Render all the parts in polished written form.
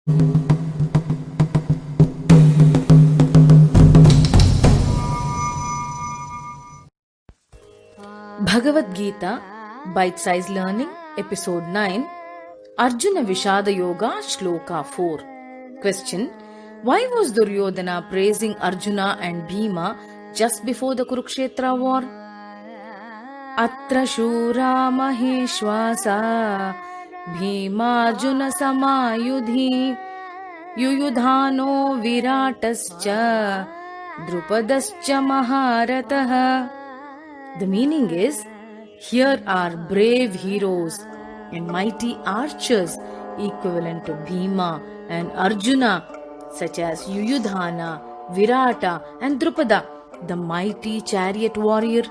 Bhagavad Gita, Bite-Size Learning, Episode 9, Arjuna Vishada Yoga, Shloka 4. Question: why was Duryodhana praising Arjuna and Bhima just before the Kurukshetra war? Atra shura maheshwasa Bhimarjuna samayudhi Yuyudhano viratascha Drupadascha maharatah. The meaning is, here are brave heroes and mighty archers equivalent to Bhima and Arjuna, such as Yuyudhana, Virata and Drupada, the mighty chariot warrior.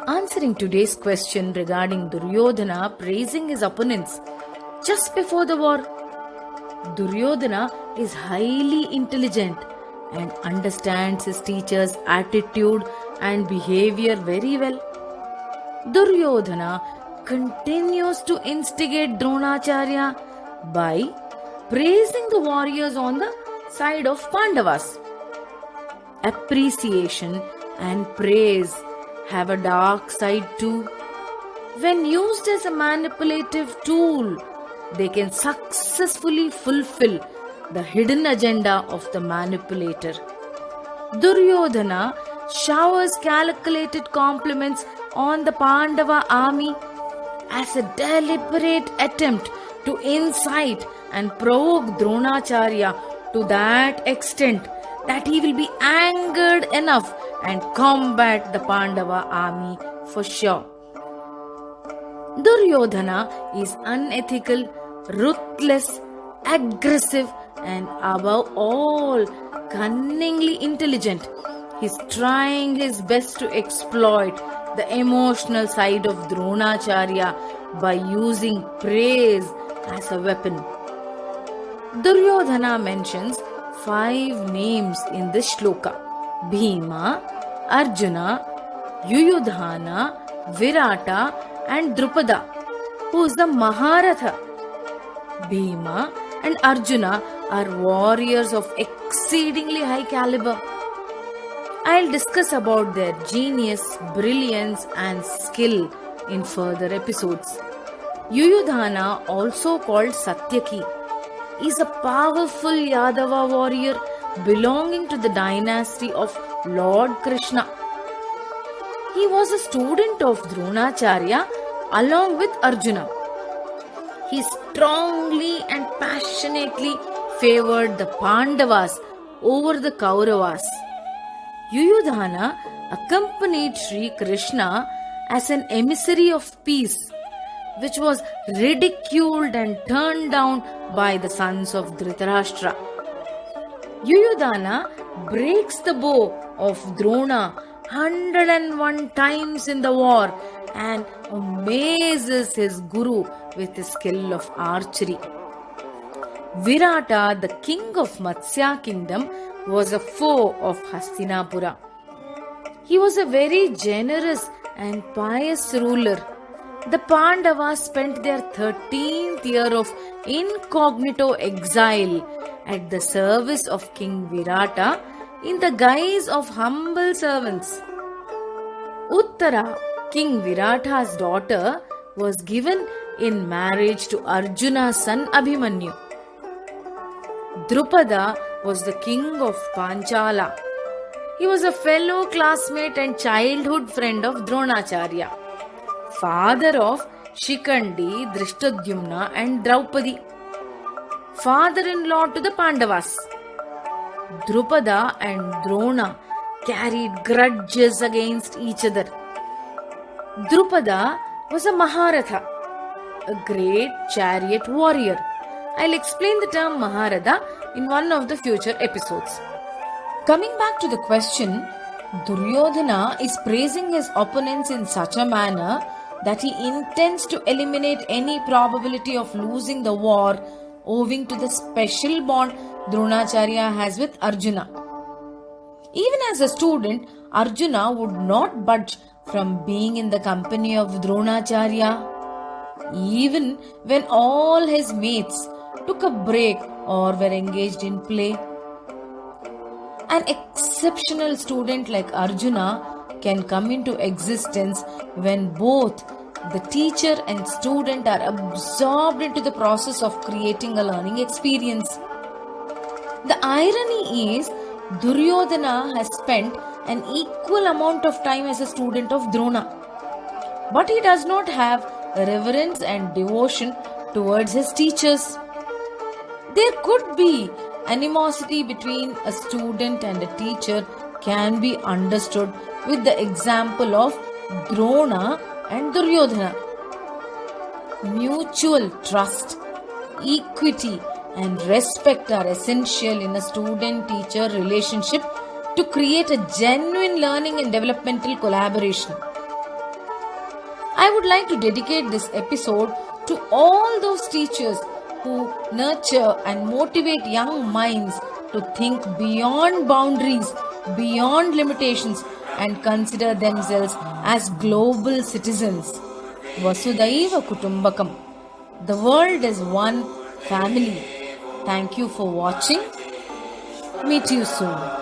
Answering today's question regarding Duryodhana praising his opponents just before the war. Duryodhana is highly intelligent and understands his teacher's attitude and behavior very well. Duryodhana continues to instigate Dronacharya by praising the warriors on the side of Pandavas. Appreciation and praise have a dark side too. When used as a manipulative tool, they can successfully fulfill the hidden agenda of the manipulator. Duryodhana showers calculated compliments on the Pandava army as a deliberate attempt to incite and provoke Dronacharya to that extent that he will be angered enough and combat the Pandava army for sure. Duryodhana is unethical, ruthless, aggressive, and above all, cunningly intelligent. He's trying his best to exploit the emotional side of Dronacharya by using praise as a weapon. Duryodhana mentions 5 names in this shloka: Bhima, Arjuna, Yuyudhana, Virata and Drupada, who is the Maharatha. Bhima and Arjuna are warriors of exceedingly high caliber. I'll discuss about their genius, brilliance and skill in further episodes. Yuyudhana, also called Satyaki, is a powerful Yadava warrior belonging to the dynasty of Lord Krishna. He was a student of Dronacharya along with Arjuna. He strongly and passionately favored the Pandavas over the Kauravas. Yuyudhana accompanied Sri Krishna as an emissary of peace, which was ridiculed and turned down by the sons of Dhritarashtra. Yuyudhana breaks the bow of Drona 101 times in the war and amazes his guru with his skill of archery. Virata, the king of Matsya kingdom, was a foe of Hastinapura. He was a very generous and pious ruler. The Pandavas spent their 13th year of incognito exile at the service of King Virata in the guise of humble servants. Uttara, King Virata's daughter, was given in marriage to Arjuna's son Abhimanyu. Drupada was the king of Panchala. He was a fellow classmate and childhood friend of Dronacharya, father of Shikandi, Drishtadyumna and Draupadi, father-in-law to the Pandavas. Drupada and Drona carried grudges against each other. Drupada was a Maharatha, a great chariot warrior. I'll explain the term Maharatha in one of the future episodes. Coming back to the question, Duryodhana is praising his opponents in such a manner that he intends to eliminate any probability of losing the war owing to the special bond Dronacharya has with Arjuna. Even as a student, Arjuna would not budge from being in the company of Dronacharya. Even when all his mates took a break, or were engaged in play. An exceptional student like Arjuna can come into existence when both the teacher and student are absorbed into the process of creating a learning experience. The irony is, Duryodhana has spent an equal amount of time as a student of Drona, but he does not have reverence and devotion towards his teachers. There could be animosity between a student and a teacher can be understood with the example of Drona and Duryodhana. Mutual trust, equity, and respect are essential in a student-teacher relationship to create a genuine learning and developmental collaboration. I would like to dedicate this episode to all those teachers who nurture and motivate young minds to think beyond boundaries, beyond limitations, and consider themselves as global citizens. Vasudhaiva Kutumbakam. The world is one family. Thank you for watching. Meet you soon.